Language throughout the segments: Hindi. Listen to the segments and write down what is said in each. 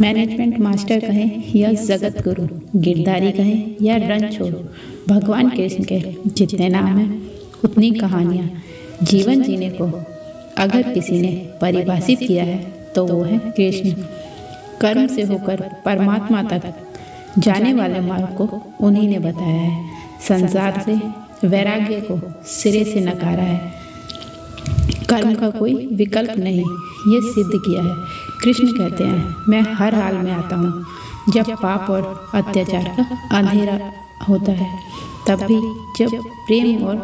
मैनेजमेंट मास्टर कहें या जगत गुरु, गिरधारी कहें या रणछोड़, भगवान कृष्ण के जितने नाम हैं उतनी कहानियाँ। जीवन जीने को अगर किसी ने परिभाषित किया है तो वो है कृष्ण। कर्म से होकर परमात्मा तक जाने वाले मार्ग को उन्हीं ने बताया है। संसार से वैराग्य को सिरे से नकारा है। कर्म का कोई विकल्प नहीं, ये सिद्ध किया है। कृष्ण कहते हैं, मैं हर हाल में आता हूँ। जब पाप और अत्याचार का अंधेरा होता है, तब भी जब प्रेम और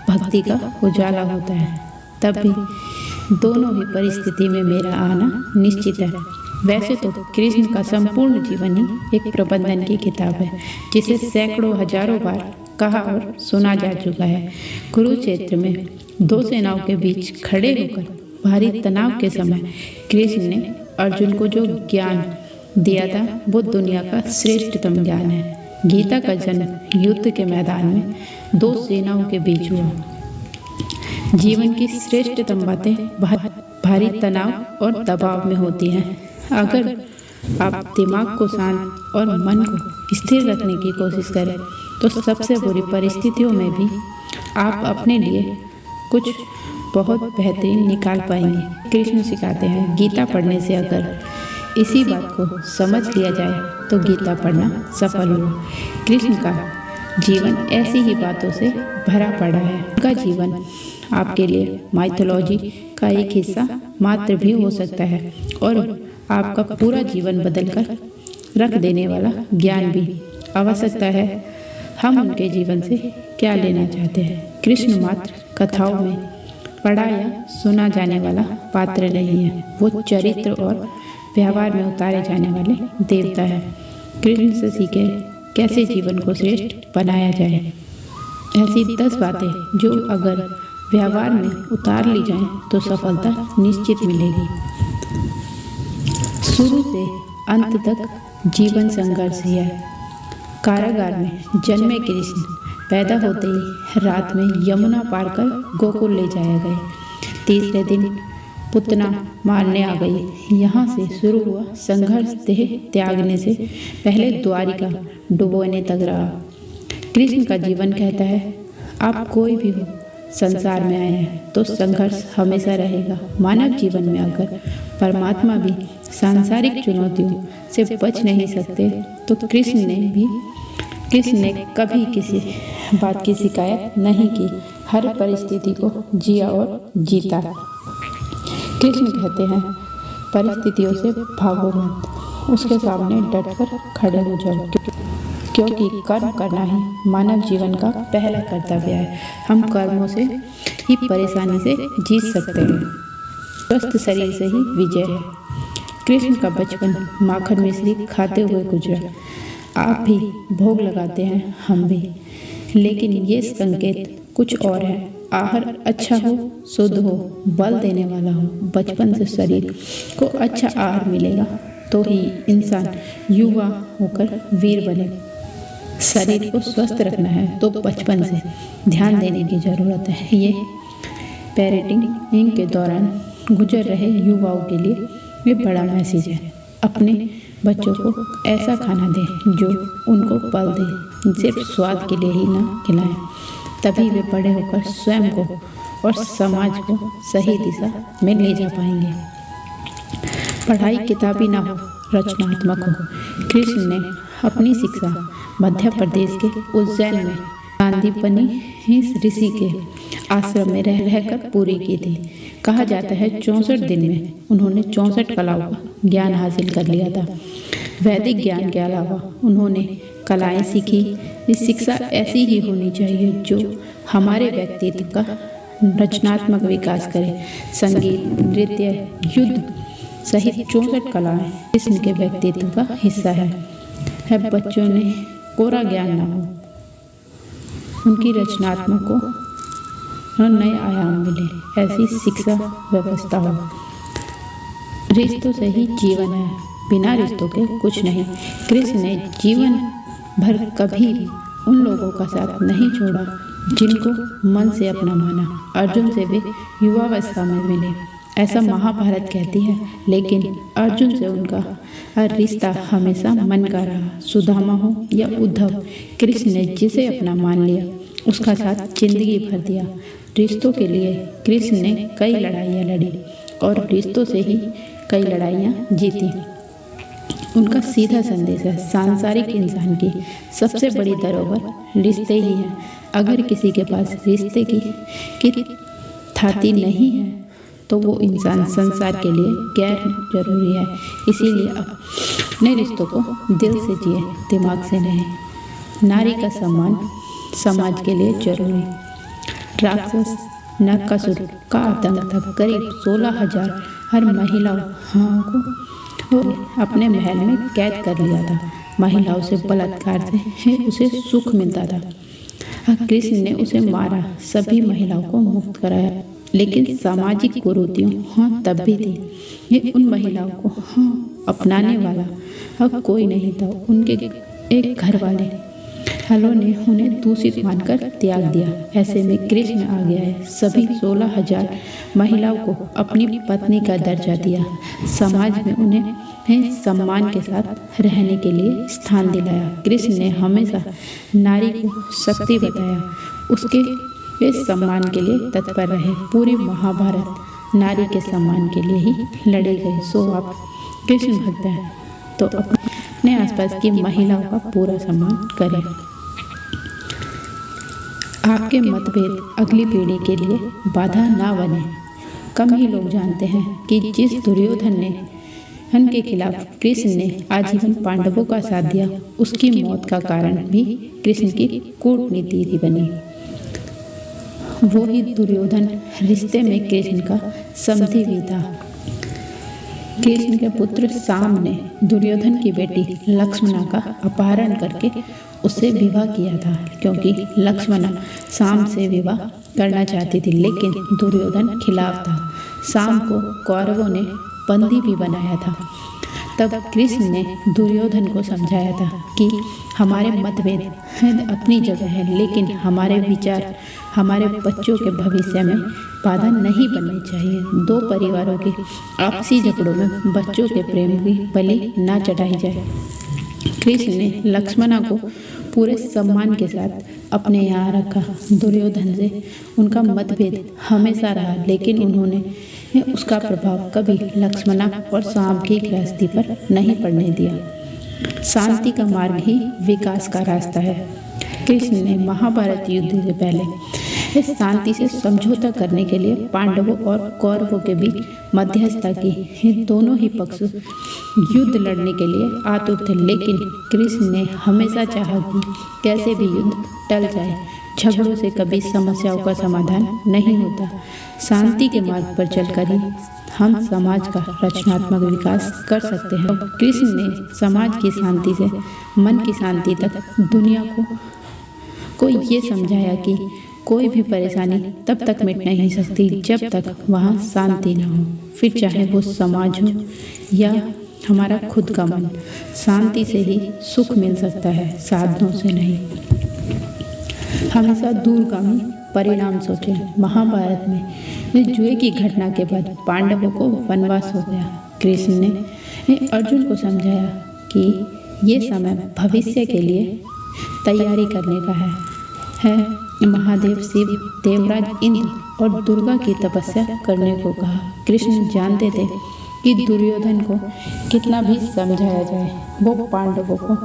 भक्ति का उजाला होता है, तब भी दोनों ही परिस्थिति में मेरा आना निश्चित है। वैसे तो कृष्ण का संपूर्ण जीवन ही एक प्रबंधन की किताब है, जिसे सैकड़ों हजारों बार कहा और सुना जा चुका है। कुरुक्षेत्र में दो सेनाओं के बीच खड़े होकर भारी तनाव के समय कृष्ण ने अर्जुन को जो ज्ञान दिया था वो दुनिया का श्रेष्ठतम ज्ञान है। गीता का जन्म युद्ध के मैदान में दो सेनाओं के बीच हुआ। जीवन की श्रेष्ठतम बातें भारी तनाव और दबाव में होती हैं। अगर आप दिमाग को शांत और मन को स्थिर रखने की कोशिश करें तो सबसे बुरी परिस्थितियों में भी आप अपने लिए कुछ बहुत बेहतरीन निकाल पाएंगे। कृष्ण सिखाते हैं, गीता पढ़ने से अगर इसी बात को समझ लिया जाए तो गीता पढ़ना सफल हुआ। कृष्ण का जीवन ऐसी ही बातों से भरा पड़ा है। उनका जीवन आपके लिए माइथोलॉजी का एक हिस्सा मात्र भी हो सकता है और आपका पूरा जीवन बदलकर रख देने वाला ज्ञान भी। आवश्यकता है हम उनके जीवन से क्या लेना चाहते हैं। कृष्ण मात्र कथाओं में पढ़ा या सुना जाने वाला पात्र नहीं है, वो चरित्र और व्यवहार में उतारे जाने वाले देवता है। कृष्ण से सीखे कैसे जीवन को श्रेष्ठ बनाया जाए। ऐसी 10 बातें जो अगर व्यवहार में उतार ली जाएं तो सफलता निश्चित मिलेगी। शुरू से अंत तक जीवन संघर्ष ही है। कारागार में जन्मे कृष्ण पैदा होते ही रात में यमुना पार कर गोकुल ले जाए गए। तीसरे दिन पुतना मारने आ गई। यहाँ से शुरू हुआ संघर्ष देह त्यागने से पहले द्वारिका डुबोने तक रहा। कृष्ण का जीवन कहता है, आप कोई भी हो, संसार में आए हैं तो संघर्ष हमेशा रहेगा। मानव जीवन में अगर परमात्मा भी सांसारिक चुनौतियों से बच नहीं सकते तो कृष्ण ने कभी किसी बात की शिकायत नहीं की। हर परिस्थिति को जिया और जीता। कृष्ण कहते हैं, परिस्थितियों से भागो मत, उसके सामने डटकर खड़े हो जाओ, क्योंकि कर्म करना ही मानव जीवन का पहला कर्तव्य है। हम कर्मों से ही परेशानी से जीत सकते हैं। स्वस्थ शरीर से ही विजय है। कृष्ण का बचपन माखन मिश्री खाते हुए गुजरा। आप भी भोग लगाते हैं, हम भी, लेकिन ये संकेत कुछ और है। आहार अच्छा हो, शुद्ध हो, बल देने वाला हो। बचपन से शरीर को अच्छा आहार मिलेगा तो ही इंसान युवा होकर वीर बने। शरीर को स्वस्थ रखना है तो बचपन से ध्यान देने की ज़रूरत है। ये पेरेंटिंग के दौरान गुजर रहे युवाओं के लिए ये बड़ा मैसेज है। अपने बच्चों को ऐसा खाना दें जो उनको बल दे, सिर्फ स्वाद के लिए ही ना खिलाएं। तभी वे बड़े होकर स्वयं को और समाज को सही दिशा में ले जा पाएंगे। पढ़ाई किताबी ना हो, रचनात्मक हो। कृष्ण ने अपनी शिक्षा मध्य प्रदेश के उज्जैन में सांदीपनी ऋषि के आश्रम में रहकर पूरी की थी। कहा जाता है 64 दिन में उन्होंने 64 कलाओं का ज्ञान हासिल कर लिया था। वैदिक ज्ञान के अलावा उन्होंने कलाएं सीखी। इस शिक्षा ऐसी ही होनी चाहिए जो हमारे व्यक्तित्व का रचनात्मक विकास करे। संगीत, नृत्य, युद्ध सहित 64 कलाएं इनके व्यक्तित्व का हिस्सा है। बच्चों ने कोरा ज्ञान ना हो, उनकी रचनात्मक को नए आयाम मिले, ऐसी शिक्षा व्यवस्था हो। रिश्तों से ही जीवन है, बिना रिश्तों के कुछ नहीं। कृष्ण ने जीवन भर कभी भी उन लोगों का साथ नहीं छोड़ा जिनको मन से अपना माना। अर्जुन से वे युवावस्था में मिले। ऐसा महाभारत कहती है। लेकिन अर्जुन से उनका रिश्ता हमेशा मन का रहा। सुदामा हो या उद्धव, कृष्ण ने जिसे अपना मान लिया उसका साथ जिंदगी भर दिया। रिश्तों के लिए कृष्ण ने कई लड़ाइयाँ लड़ी और रिश्तों से ही कई लड़ाइयाँ जीती। उनका सीधा संदेश है, सांसारिक इंसान की सबसे बड़ी धरोहर रिश्ते ही हैं। अगर किसी के पास रिश्ते की थाती नहीं है तो वो इंसान संसार के लिए गैर जरूरी है। इसीलिए अपने रिश्तों को दिल से जिए, दिमाग से नहीं। नारी का सम्मान समाज के लिए जरूरी। राक्षस नरकासुर का आतंक था। करीब 16,000 हर महिलाओं को अपने महल में कैद कर लिया था। महिलाओं से बलात्कार से उसे सुख मिलता था। कृष्ण ने उसे मारा, सभी महिलाओं को मुक्त कराया। लेकिन सामाजिक कुरीतियों तब भी थी। ये उन महिलाओं को अपनाने वाला अब कोई नहीं था। उनके एक घर वाले ने उन्हें दूषित मानकर त्याग दिया। ऐसे में कृष्ण आ गया है। सभी 16,000 महिलाओं को अपनी पत्नी का दर्जा दिया। समाज में उन्हें सम्मान के साथ रहने के लिए स्थान दिलाया। कृष्ण ने हमेशा नारी को शक्ति बताया, उसके वे सम्मान के लिए तत्पर रहे। पूरी महाभारत नारी के सम्मान के लिए ही लड़ी गई। सो आप कृष्ण भक्त हैं तो अपने आसपास की महिलाओं का पूरा सम्मान करें। आपके मतभेद अगली पीढ़ी के लिए बाधा ना बने। कम ही लोग जानते हैं कि जिस दुर्योधन के खिलाफ कृष्ण ने आजीवन पांडवों का साथ दिया, उसकी मौत का कारण भी कृष्ण की कूटनीति ही बनी। वो ही दुर्योधन रिश्ते में कृष्ण का समधी भी था। कृष्ण के पुत्र साम ने दुर्योधन की बेटी लक्ष्मणा का अपहरण करके उससे विवाह किया था, क्योंकि लक्ष्मणा साम से विवाह करना चाहती थी। लेकिन दुर्योधन खिलाफ था। साम को कौरवों ने बंदी भी बनाया था। तब कृष्ण ने दुर्योधन को समझाया था कि हमारे मतभेद अपनी जगह है, लेकिन हमारे विचार हमारे बच्चों के भविष्य में बाधा नहीं बननी चाहिए। दो परिवारों के आपसी झगड़ों में बच्चों के प्रेम की बलि ना चढ़ाई जाए। कृष्ण ने लक्ष्मणा को पूरे सम्मान के साथ अपने यहाँ रखा। दुर्योधन से उनका मतभेद हमेशा रहा, लेकिन उन्होंने उसका प्रभाव कभी लक्ष्मणा और साम की गृहस्थी पर नहीं पड़ने दिया। शांति का मार्ग ही विकास का रास्ता है। कृष्ण ने महाभारत युद्ध से पहले इस शांति से समझौता करने के लिए पांडवों और कौरवों के बीच मध्यस्थता की। ये दोनों ही पक्ष युद्ध लड़ने के लिए आतुर थे, लेकिन कृष्ण ने हमेशा चाहा कि कैसे भी युद्ध टल जाए। झगड़ों से कभी समस्याओं का समाधान नहीं होता। शांति के मार्ग पर चलकर ही हम समाज का रचनात्मक विकास कर सकते हैं। कृष्ण ने समाज की शांति से मन की शांति तक दुनिया को ये समझाया कि कोई भी परेशानी तब तक मिट नहीं सकती जब तक वहाँ शांति न हो। फिर चाहे वो समाज हो या हमारा खुद का मन, शांति से ही सुख मिल सकता है, साधनों से नहीं। हमेशा दूरगामी परिणाम सोचें। महाभारत में जुए की घटना के बाद पांडवों को वनवास हो गया। कृष्ण ने अर्जुन को समझाया कि ये समय भविष्य के लिए तैयारी करने का है। महादेव शिव, देवराज इंद्र और दुर्गा की तपस्या करने को कहा। कृष्ण जानते थे कि दुर्योधन को कितना भी समझाया जाए, वो पांडवों को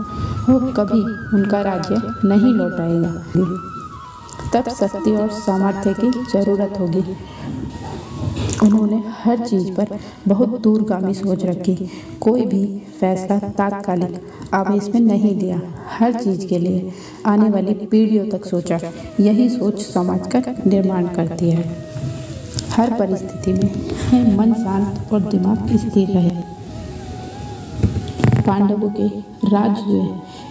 कभी उनका राज्य नहीं लौटाएगा। तब शक्ति और सामर्थ्य की जरूरत होगी। उन्होंने हर चीज़ पर बहुत दूरगामी सोच रखी। कोई भी फैसला तात्कालिक आवेश में नहीं लिया। हर चीज़ के लिए आने वाली पीढ़ियों तक सोचा। यही सोच समाज का निर्माण करती है। हर परिस्थिति में मन शांत और दिमाग स्थिर रहे। पांडवों के राज्य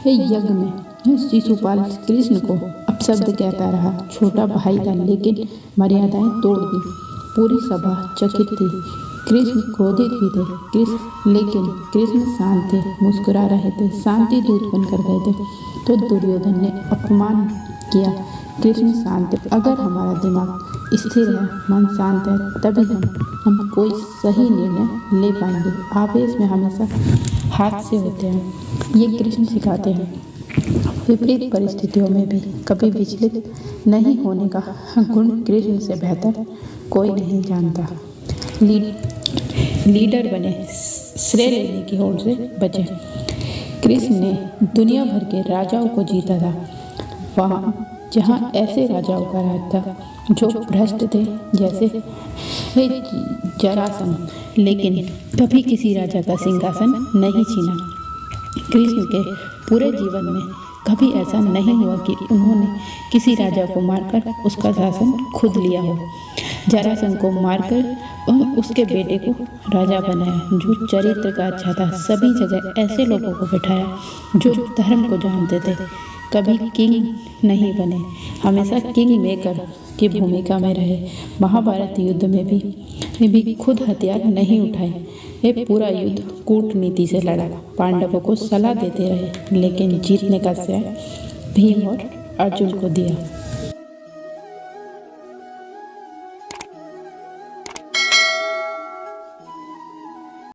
यज्ञ में शिशुपाल कृष्ण को अपशब्द कहता रहा। छोटा भाई था, लेकिन मर्यादाएं तोड़ दी। पूरी सभा चकित थी। कृष्ण क्रोधित भी थे, लेकिन कृष्ण शांत थे, मुस्कुरा रहे थे, शांति दूत बनकर गए थे। तो दुर्योधन ने अपमान किया। कृष्ण शांत थे। अगर हमारा दिमाग स्थिर है, मन शांत है, तभी हम कोई सही निर्णय ले पाएंगे। आवेश में हमेशा हादसे होते हैं, ये कृष्ण सिखाते हैं। विपरीत परिस्थितियों में भी कभी विचलित नहीं होने का गुण कृष्ण से बेहतर कोई नहीं जानता। लीडर बने, श्रेय लेने की होड़ से बचे। कृष्ण ने दुनिया भर के राजाओं को जीता था, वहाँ जहाँ ऐसे राजाओं का राज था जो भ्रष्ट थे, जैसे जरासंध, लेकिन कभी किसी राजा का सिंहासन नहीं छीना। कृष्ण के पूरे जीवन में कभी ऐसा नहीं हुआ कि उन्होंने किसी राजा को मारकर उसका शासन खुद लिया हो। जरासंध को मारकर उसके बेटे को राजा बनाया, जो चरित्र का अच्छा था। सभी जगह ऐसे लोगों को बिठाया जो धर्म को जानते थे। कभी किंग नहीं बने, हमेशा किंग मेकर की भूमिका में रहे। महाभारत युद्ध में भी खुद हथियार नहीं उठाए, ये पूरा युद्ध कूटनीति से लड़ा। पांडवों को सलाह देते रहे, लेकिन जीतने का श्रेय भीम और अर्जुन को दिया।